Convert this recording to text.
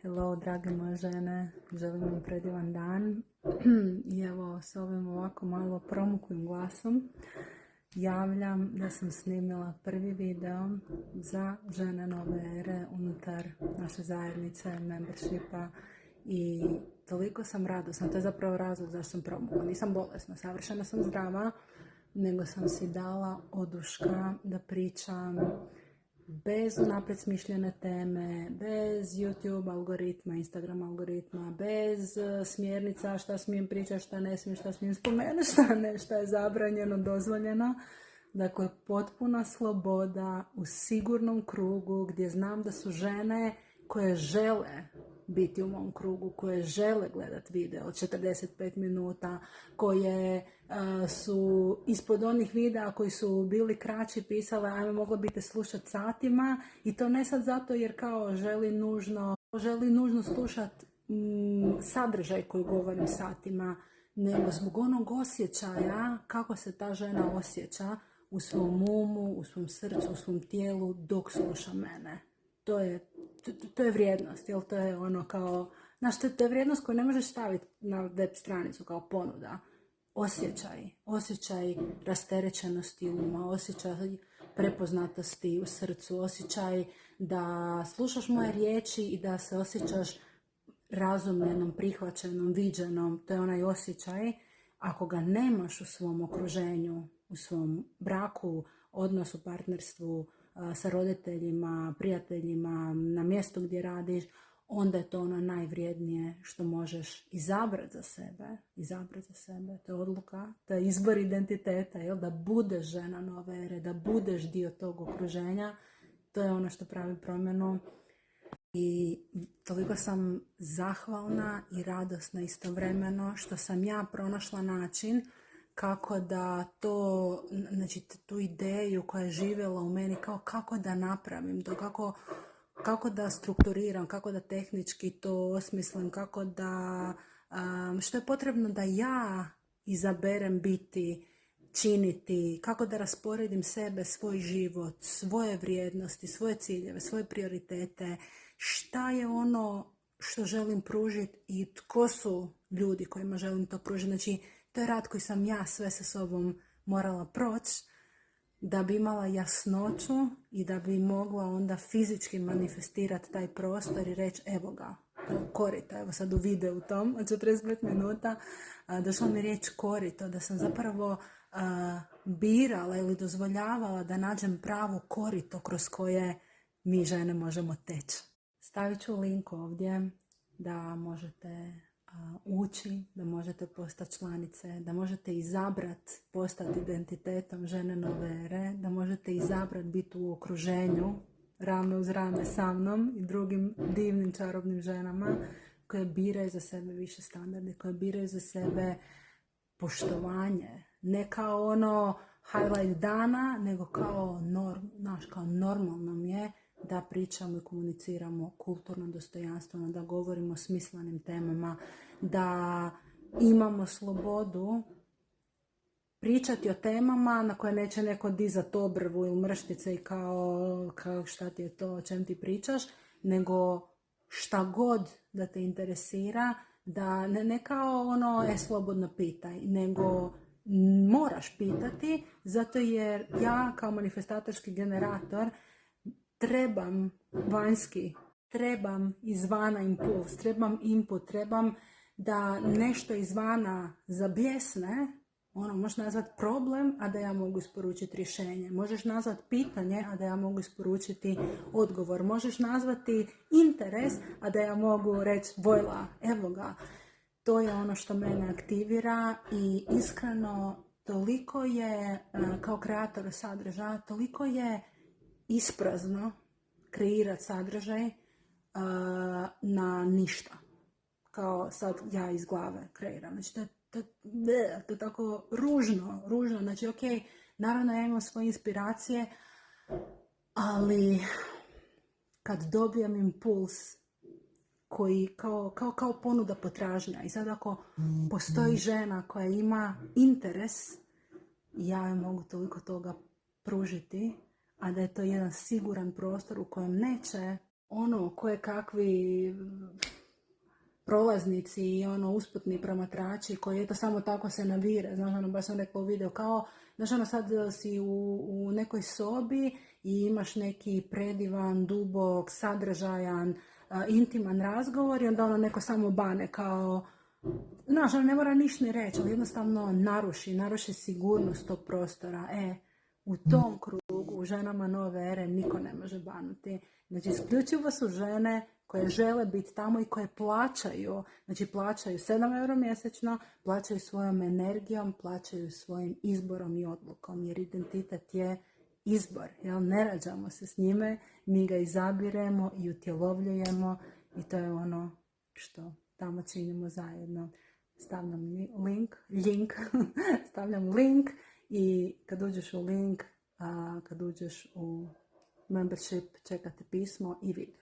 Hello, drage moje žene, želim vam predivan dan. I evo, s ovim ovako malo promuklim glasom javljam da sam snimila prvi video za žene nove ere unutar naše zajednice, membershipa, i toliko sam radosna. To je zapravo razlog zašto sam promukla. Nisam bolesna, savršeno sam zdrava, nego sam si dala oduška da pričam bez unaprijed smišljene teme, bez YouTube algoritma, Instagram algoritma, bez smjernica šta smijem pričati, šta ne smijem, šta smijem spomenuti, šta ne, šta je zabranjeno, dozvoljeno. Dakle, potpuna sloboda u sigurnom krugu gdje znam da su žene koje žele biti u mom krugu, koje žele gledati video od 45 minuta, koje su ispod onih videa koji su bili kraći pisale, ajme, moglo bi te slušati satima, i to ne sad zato jer kao želi nužno slušati sadržaj koji govorim satima, nego zbog onog osjećaja kako se ta žena osjeća u svom umu, u svom srcu, u svom tijelu dok sluša mene. To je vrijednost, jel? To je ono kao, znaš, to je vrijednost koju ne možeš staviti na web stranicu kao ponuda. Osjećaj rasterećenosti uma, osjećaj prepoznatosti u srcu, osjećaj da slušaš moje riječi i da se osjećaš razumljenom, prihvaćenom, viđenom. To je onaj osjećaj. Ako ga nemaš u svom okruženju, u svom braku, odnosu, partnerstvu, sa roditeljima, prijateljima, na mjestu gdje radiš, onda je to ono najvrijednije što možeš izabrati za sebe. To je odluka, to je izbor identiteta, jel? Da budeš žena nove ere, da budeš dio tog okruženja. To je ono što pravi promjenu. I toliko sam zahvalna i radosna istovremeno što sam ja pronašla način kako da to, znači tu ideju koja je živjela u meni, kako da napravim to, kako da strukturiram, kako da tehnički to osmislim, kako da, što je potrebno da ja izaberem biti, činiti, kako da rasporedim sebe, svoj život, svoje vrijednosti, svoje ciljeve, svoje prioritete, šta je ono što želim pružiti i tko su ljudi kojima želim to pružiti. Znači, to je rad koji sam ja sve sa sobom morala proći da bi imala jasnoću i da bi mogla onda fizički manifestirati taj prostor i reći evo ga, korito. Evo sad u videu tom od 45 minuta došla mi riječ korito, da sam zapravo birala ili dozvoljavala da nađem pravo korito kroz koje mi žene možemo teći. Stavit ću link ovdje da možete ući, da možete postati članice, da možete izabrati postati identitetom žene nove ere, da možete izabrati biti u okruženju rame uz rame sa mnom i drugim divnim čarobnim ženama koje biraju za sebe više standarde, koje biraju za sebe poštovanje, ne kao ono highlight dana, nego kao normalno mi je da pričamo i komuniciramo kulturno, dostojanstveno, da govorimo o smislenim temama, da imamo slobodu pričati o temama na koje neće neko dizati obrvu ili mrštice i kao šta ti je to, o čem ti pričaš, nego šta god da te interesira, da ne kao ono slobodno pitaj, nego moraš pitati, zato jer ja kao manifestatorski generator trebam vanjski, trebam izvana impuls, trebam input, trebam da nešto izvana zabljesne. Ono, možeš nazvat problem, a da ja mogu isporučiti rješenje. Možeš nazvat pitanje, a da ja mogu isporučiti odgovor. Možeš nazvati interes, a da ja mogu reći vojla, evo ga. To je ono što mene aktivira i iskreno toliko je, kao kreator sadržaja, toliko je isprazno kreirati sadržaj na ništa. Kao sad ja iz glave kreiram. Znači, to je tako ružno. Znači, ok, naravno ja imam svoje inspiracije, ali kad dobijem impuls koji kao ponuda potražnja, i sad ako postoji žena koja ima interes, ja joj mogu toliko toga pružiti, a da je to jedan siguran prostor u kojem neće ono koje kakvi prolaznici i ono usputni promatrači koji eto samo tako se navire. Znaš, ono, baš sam rekla u video kao, znaš, ono, sad si u nekoj sobi i imaš neki predivan, dubok, sadržajan, intiman razgovor i onda ono neko samo bane kao, znaš, ono ne mora ništa ni reći, ali jednostavno naruši sigurnost tog prostora. U tom krugu, u ženama nove ere, niko ne može banuti. Znači, isključivo su žene koje žele biti tamo i koje plaćaju. Znači, plaćaju 7 euro mjesečno, plaćaju svojom energijom, plaćaju svojim izborom i odlukom. Jer identitet je izbor. Jel? Ne rađamo se s njime, mi ga izabiremo i utjelovljujemo i to je ono što tamo činimo zajedno. Stavljam link, stavljam link i kad uđeš u link, kad uđeš u membership, čekate pismo i video.